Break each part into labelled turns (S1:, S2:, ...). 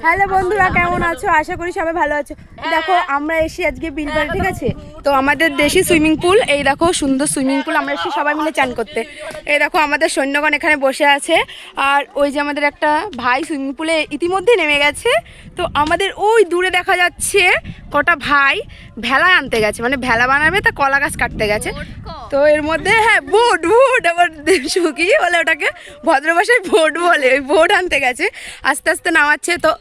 S1: Hello বন্ধুরা, কেমন আছো? আশা করি সবাই ভালো আছো। দেখো আমরা এসে আজকে বিলপাড়, ঠিক আছে? তো আমাদের দেশি সুইমিং পুল, এই দেখো সুন্দর সুইমিং পুল। আমরা এসে সবাই মিলে চান করতে। এই দেখো আমাদের সৈন্যগণ এখানে বসে আছে, আর ওই যে আমাদের একটা ভাই সুইমিং পুলে ইতিমধ্যে নেমে গেছে। তো আমাদের ওই দূরে দেখা যাচ্ছে কটা ভাই ভেলা আনতে গেছে, মানে ভেলা বানাবে, তা কলা গাছ কাটতে গেছে। তো এর মধ্যে হ্যাঁ বোট আবার শুকিয়ে বলে ওটাকে, ভদ্র ভাষায় বোট বলে, ওই বোট আনতে গেছে। আস্তে আস্তে নামাচ্ছে। তো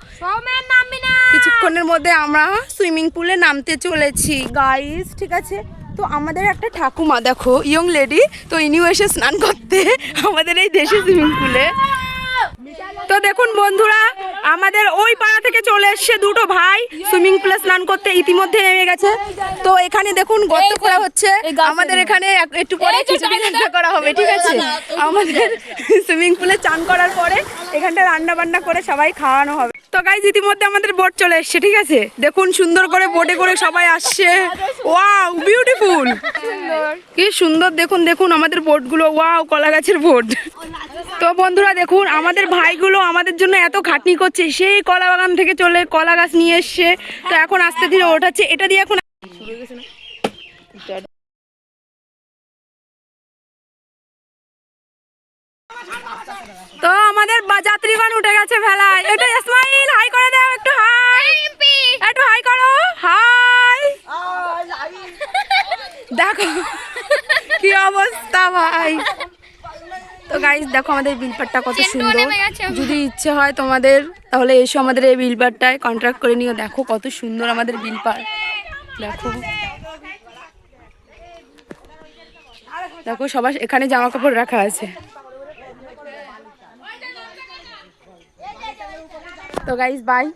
S1: কিছুক্ষণের মধ্যে আমরা সুইমিং পুলে নামতে চলেছি গাইস, ঠিক আছে? তো আমাদের একটা ঠাকুমা দেখো, ইয়ং লেডি, তো ইনিও এসে স্নান করতে আমাদের এই দেশি সুইমিং পুলে। তো দেখুন বন্ধুরা, আমাদের ওই পাড়া থেকে চলে এসছে দুটো ভাই সুইমিং পুলে স্নান করতে, ইতিমধ্যে নেমে গেছে। তো এখানে দেখুন গর্ত করা হচ্ছে। আমাদের এখানে একটু পরে খিচুড়ি রান্না করা হবে, ঠিক আছে? আমাদের সুইমিং পুলে চান করার পরে এখানটা রান্না বান্না করে সবাই খাওয়ানো হবে। তো গাইজ ইতিমধ্যে আমাদের বোট চলে এসছে, ঠিক আছে? দেখুন সুন্দর করে বোটে করে সবাই আসছে। ওয়াও, বিউটিফুল, কি সুন্দর! দেখুন দেখুন আমাদের বোটগুলো, ওয়াও, কলা গাছের বোট। তো বন্ধুরা দেখুন, আমাদের ভাইগুলো আমাদের জন্য এত খাটনি করছে, সেই কলা বাগান থেকে চলে কলা গাছ নিয়ে এসছে। তো এখন আস্তে ধীরে ওঠাচ্ছে, এটা দিয়ে এখন তো আমাদের যাত্রীগণ উঠে গেছে ভেলায়। একটু ইসমাইল হাই করে দাও, একটু হাই, একটু হাই করো, হাই। দেখো কি অবস্থা ভাই। তো গাইস দেখো আমাদের বিলপাড়টা কত সুন্দর। যদি ইচ্ছে হয় তোমাদের, তাহলে এসো আমাদের এই বিলপাড়টায় কন্ট্রাক্ট করে নিও। দেখো কত সুন্দর আমাদের বিলপাড়। দেখো দেখো সবার এখানে জামা কাপড় রাখা আছে। তো গাইস বাই।